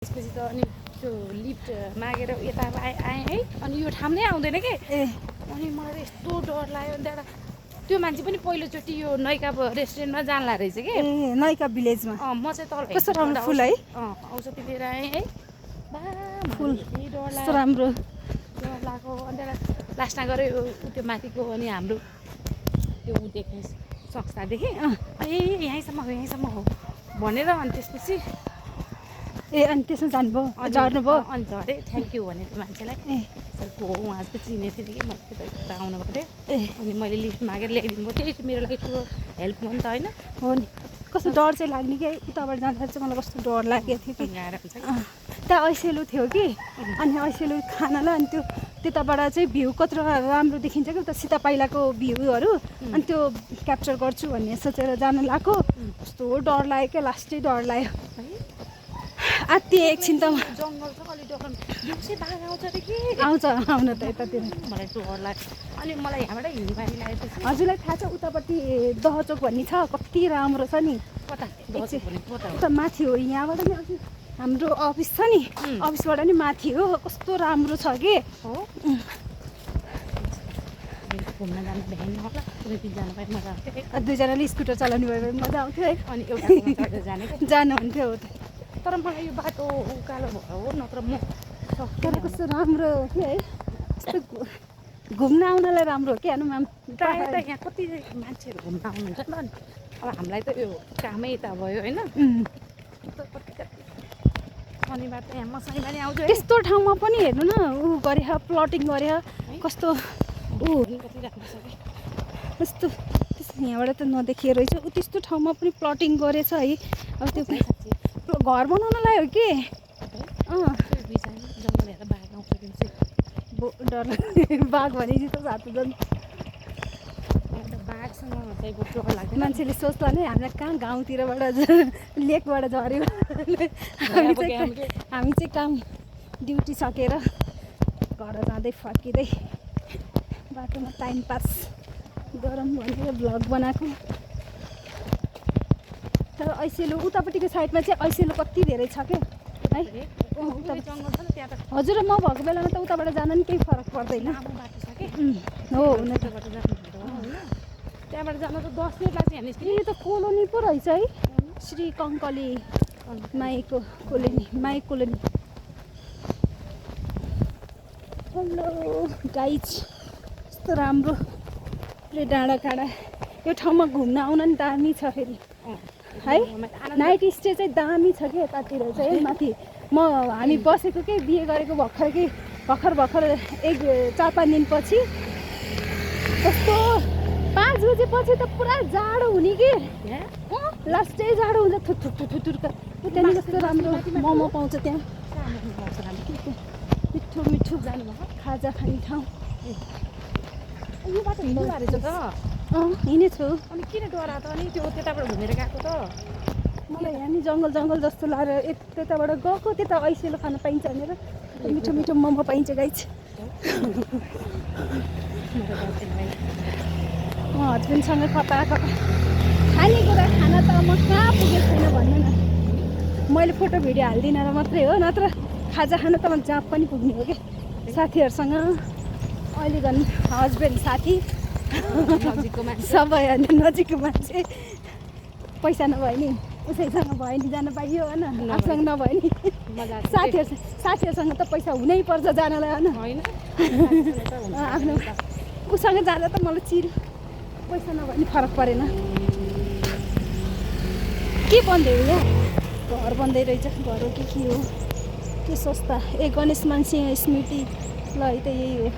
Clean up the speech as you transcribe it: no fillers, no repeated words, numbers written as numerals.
त्यसपछि त अनि त्यो लिफ्ट मागेर यता आएँ है अनि यो ठाउँ नै आउँदैन के अनि मलाई यस्तो डर लाग्यो अनि त्यहाँबाट त्यो मान्छे पनि पहिलोचोटि यो नैका रेस्टुरेन्टमा जानला रहेछ कि नैका भिलेजमा म चाहिँ तल कस्तो राम्रो फुल है औषधि लिएर आएँ है फुल डर कस्तो राम्रो डर लाग्यो अनि त्यहाँबाट लास्टमा गएर त्यो माथिको अनि हाम्रो त्यो ऊ देख्ने संस्था देखेँ ए यहीँसम्म हो भनेर अनि त्यसपछि अनि त्यसमा जानुभयो झर्नुभयो अनि झरेँ थ्याङ्क यू भने त्यो मान्छेलाई हो उहाँ चाहिँ चिनेको थिएँ कि मैले त आउनु पऱ्यो अनि मैले लिफ्ट मागेर ल्याइदिनु भयो त्यही मेरो लागि ठुलो हेल्प हो नि त होइन हो नि कस्तो डर चाहिँ लाग्ने कि उताबाट जाँदाखेरि चाहिँ मलाई कस्तो डर लागेको थियो कि गाह्रो हुन्छ त्यहाँ ऐसेलु थियो कि अनि ऐसेलु खानालाई अनि त्यो त्यताबाट चाहिँ भ्यू कत्रो राम्रो देखिन्छ कि उता सीता पाइलाको भ्यूहरू अनि त्यो क्याप्चर गर्छु भन्ने सोचेर जानु लाग्यो कस्तो डर लाग्यो क्या लास्टै डर लाग्यो आत्ति एकछिन त जङ्गल छ अलि डर दिउँसै बाघ आउँछ अरे कि आउँछ आउन त यतातिर मलाई डर लाग्यो अनि मलाई यहाँबाट हिँड्नु पानी लागेपछि हजुरलाई थाहा छ उतापट्टि दहचोक भन्ने छ कति राम्रो छ नि उता माथि हो यहाँबाट नि अघि हाम्रो अफिस छ नि अफिसबाट नि माथि हो कस्तो राम्रो छ कि हो घुम्न जानु भ्याइनु होला जानु पाइ मजा आउँथ्यो दुईजनाले स्कुटर चलाउने भयो भने मजा आउँथ्यो है अनि एउटा जाने जानुहुन्थ्यो तर मलाई यो बाटो उकालो भयो हो नत्र म तर कस्तो राम्रो हो कि है यस्तो घुम्न आउनलाई राम्रो हो कि हेर्नु म्याम प्रायः त यहाँ कति मान्छेहरू घुम्न आउनुहुन्छ नि त अब हामीलाई त यो कामै यता भयो होइन शनिबार त यहाँ म शनिबार आउँछु त्यस्तो ठाउँमा पनि हेर्नु न ऊ गरे प्लटिङ गरे कस्तो ऊ कति राम्रो छ कि कस्तो यहाँबाट त नदेखिए रहेछ ऊ त्यस्तो ठाउँमा पनि प्लटिङ गरेछ है अब त्यो घर बनाउनलाई हो कि जङ्गल हेरेर बाघ आउँछ डर बाघ भनेपछि त साथी झन् बाघसँग चाहिँ डर लाग्छ मान्छेले सोच्दा नै हामीलाई कहाँ गाउँतिरबाट लेकबाट झऱ्यो हामी चाहिँ काम ड्युटी सकेर घर जाँदै फर्किँदै बाटोमा टाइम पास गरौँ भनेर भ्लग बनाएको तर ऐसेलु उतापट्टिको साइडमा चाहिँ ऐसेलु कति धेरै छ क्या है हजुर म भएको बेलामा त उताबाट जान नि केही फरक पर्दैन हो हुन त त्यहाँबाट जान त 10 मिनट लाग्छ हामी यो त कोलोनी पो रहेछ है श्री कङ्कली माईको colony Mai colony hello guys यस्तो राम्रो पुरै डाँडा काँडा यो ठाउँमा घुम्न आउन नि दामी छ फेरि है नाइट स्टे चाहिँ दामी छ कि यतातिर चाहिँ है माथि हामी बसेको के बिहे गरेको भर्खर 4-5 दिनपछि कस्तो 5 बजेपछि त पुरा जाडो हुने कि लास्टै जाडो हुन्छ थुथुरका त्यहाँनिर कस्तो राम्रो मोमो पाउँछ त्यहाँ मिठो जानुभयो खाजा खाने ठाउँ यो बाटो हिँड्नु रहेछ त हिँडेछु अनि किन डरा त अनि त्यो त्यताबाट घुमेर गएको त मलाई यहाँ नि जङ्गल जस्तो लागेर त्यताबाट गएको त्यता ऐसेलो खान पाइन्छ भनेर मिठो मोमो पाइन्छ गाइज हस्बेन्डसँग कता खानेकुरा खाना त म कहाँ पुगेको छैन भन्नु न मैले फोटो भिडियो हाल्दिनँ र मात्रै हो नत्र खाजा खान त म जहाँ पनि पुग्ने हो कि साथीहरूसँग अहिले झन् हस्बेन्ड साथी सबै नजिकको मान्छे पैसा नभए नि उसैसँग भयो नि जान पाइयो होइन आफूसँग नभए नि साथीहरूसँग त पैसा हुनै पर्छ जानलाई होइन आफ्नो उसँग जाँदा त मलाई चिर पैसा नभए नि फरक परेन के बन्दै हो यहाँ घर बन्दै रहेछ घर हो कि के हो के सस्ता गणेश मानसिंह स्मृति ल है त यही हो